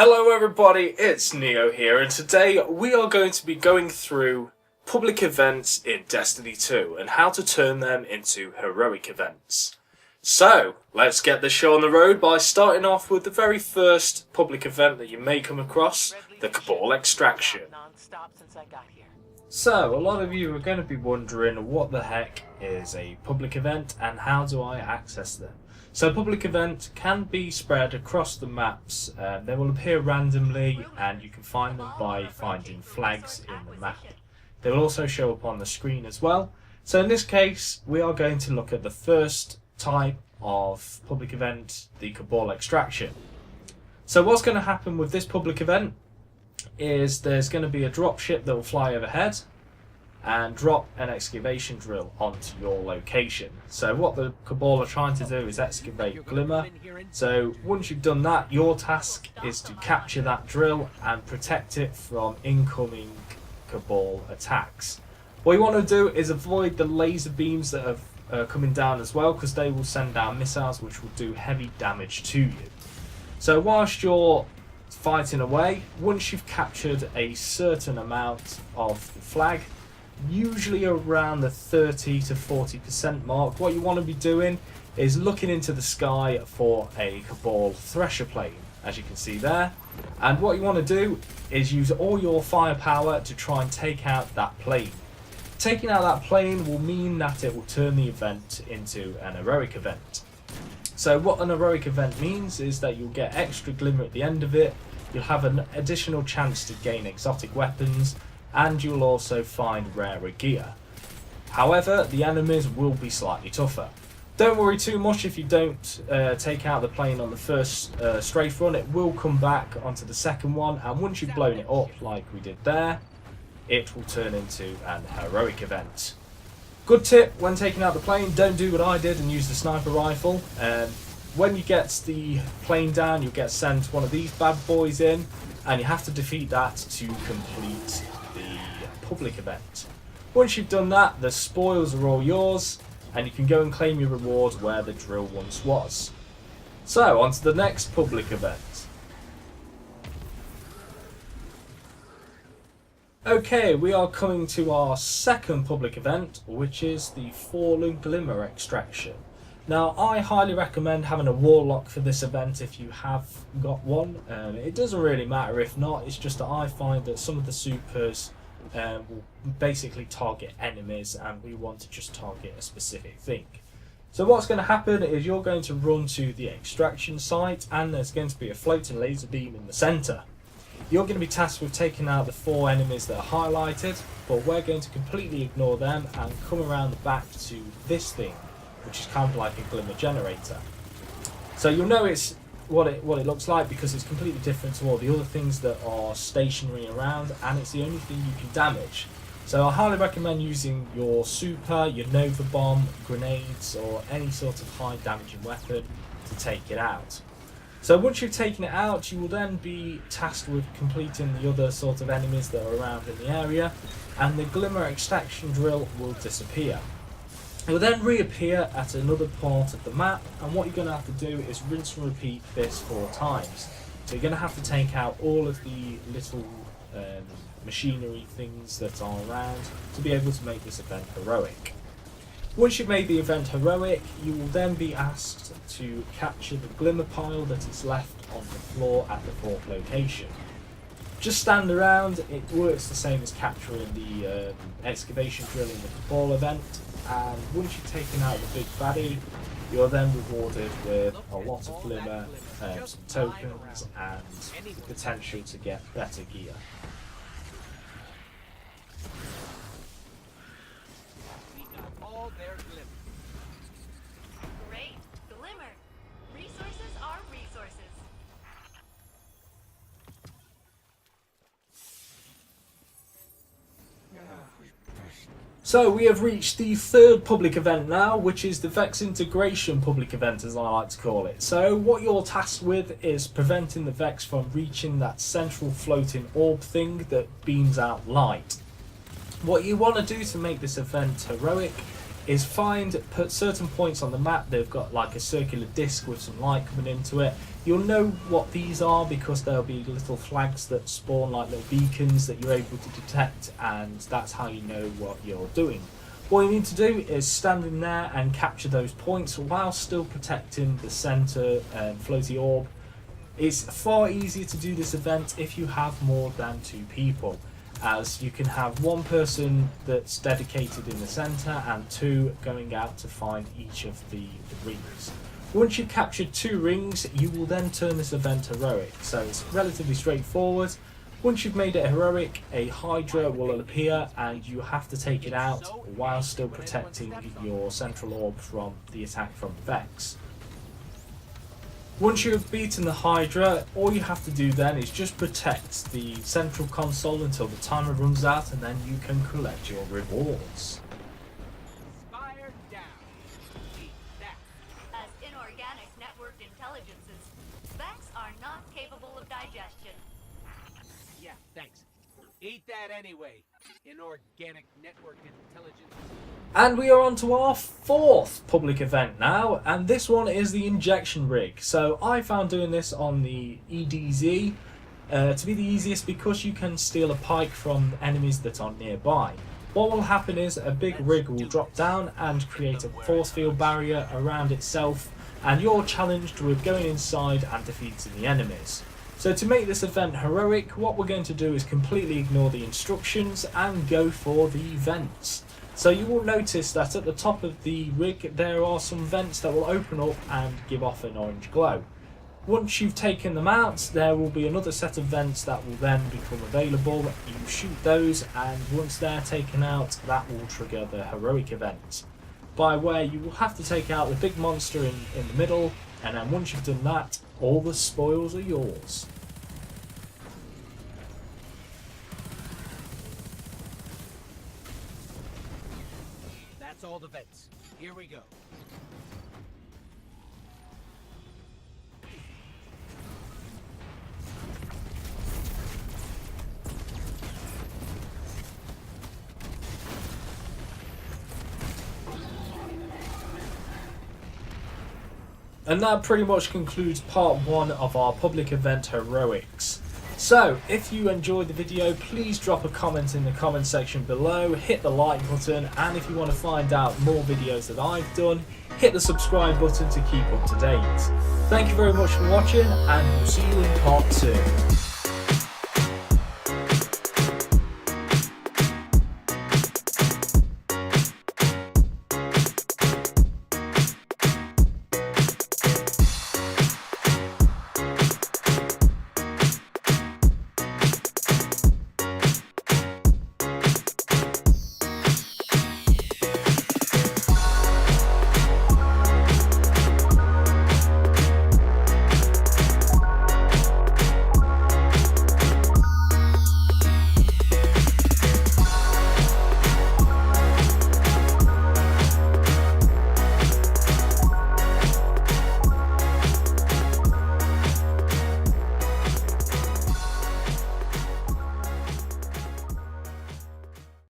Hello everybody, it's Neo here, and today we are going to be going through public events in Destiny 2 and how to turn them into heroic events. So, let's get the show on the road by starting off with the very first public event that you may come across, the Cabal Extraction. So, a lot of you are going to be wondering what the heck is a public event and how do I access them. So public events can be spread across the maps. They will appear randomly and you can find them by finding flags in the map. They will also show up on the screen as well. So in this case we are going to look at the first type of public event, the Cabal Extraction. So what's going to happen with this public event is there's going to be a dropship that will fly overhead and drop an excavation drill onto your location. So what the Cabal are trying to do is excavate Glimmer. So once you've done that, your task is to capture that drill and protect it from incoming Cabal attacks. What you want to do is avoid the laser beams that are coming down as well, because they will send down missiles which will do heavy damage to you. So whilst you're fighting away, once you've captured a certain amount of the flag, usually around the 30 to 40% mark, what you want to be doing is looking into the sky for a Cabal thresher plane, as you can see there. And what you want to do is use all your firepower to try and take out that plane. Taking out that plane will mean that it will turn the event into an heroic event. So what an heroic event means is that you'll get extra glimmer at the end of it, you'll have an additional chance to gain exotic weapons, and you'll also find rarer gear. However, the enemies will be slightly tougher. Don't worry too much if you don't take out the plane on the first strafe run. It will come back onto the second one, and once you've blown it up like we did there, it will turn into an heroic event. Good tip when taking out the plane, don't do what I did and use the sniper rifle. When you get the plane down, you'll get sent one of these bad boys in, and you have to defeat that to complete the public event. Once you've done that, the spoils are all yours, and you can go and claim your reward where the drill once was. So, on to the next public event. Okay, we are coming to our second public event, which is the Fallen Glimmer Extraction. Now, I highly recommend having a Warlock for this event if you have got one. It doesn't really matter if not, it's just that I find that some of the supers will basically target enemies and we want to just target a specific thing. So what's going to happen is you're going to run to the extraction site and there's going to be a floating laser beam in the centre. You're going to be tasked with taking out the 4 enemies that are highlighted, but we're going to completely ignore them and come around the back to this thing, which is kind of like a glimmer generator. So you'll know it's what it looks like because it's completely different to all the other things that are stationary around, and it's the only thing you can damage. So I highly recommend using your super, your Nova Bomb, grenades, or any sort of high damaging weapon to take it out. So once you've taken it out, you will then be tasked with completing the other sort of enemies that are around in the area, and the Glimmer Extraction drill will disappear. It will then reappear at another part of the map, and what you're going to have to do is rinse and repeat this 4 times. So you're going to have to take out all of the little machinery things that are around to be able to make this event heroic. Once you've made the event heroic, you will then be asked to capture the glimmer pile that is left on the floor at the 4th location. Just stand around, it works the same as capturing the excavation drill in the Cabal event, and once you've taken out the big baddie, you're then rewarded with a lot of glimmer, some tokens, and the potential to get better gear. Great! Glimmer! Resources are resources. So we have reached the 3rd public event now, which is the Vex Integration public event, as I like to call it. So what you're tasked with is preventing the Vex from reaching that central floating orb thing that beams out light. What you want to do to make this event heroic is put certain points on the map. They've got like a circular disc with some light coming into it. You'll know what these are because there'll be little flags that spawn like little beacons that you're able to detect, and that's how you know what you're doing. What you need to do is stand in there and capture those points while still protecting the centre floaty orb. It's far easier to do this event if you have more than 2 people, as you can have 1 person that's dedicated in the centre and 2 going out to find each of the rings. Once you've captured 2 rings, you will then turn this event heroic, so it's relatively straightforward. Once you've made it heroic, a Hydra will appear and you have to take it out while still protecting your central orb from the attack from Vex. Once you have beaten the Hydra, all you have to do then is just protect the central console until the timer runs out, and then you can collect your rewards. Fire down. Eat that. As inorganic networked intelligences, Vex are not capable of digestion. Yeah, thanks. Eat that anyway. Inorganic network intelligence. And we are on to our 4th public event now, and this one is the injection rig. So I found doing this on the EDZ to be the easiest because you can steal a pike from enemies that are nearby. What will happen is a big rig will drop down and create a force field barrier around itself, and you're challenged with going inside and defeating the enemies. So to make this event heroic, what we're going to do is completely ignore the instructions and go for the vents. So you will notice that at the top of the rig there are some vents that will open up and give off an orange glow. Once you've taken them out, there will be another set of vents that will then become available. You shoot those, and once they're taken out, that will trigger the heroic event, by where you will have to take out the big monster in the middle, and then once you've done that, all the spoils are yours. That's all the vents. Here we go. And that pretty much concludes part 1 of our public event heroics. So, if you enjoyed the video, please drop a comment in the comment section below, hit the like button, and if you want to find out more videos that I've done, hit the subscribe button to keep up to date. Thank you very much for watching, and we'll see you in part 2.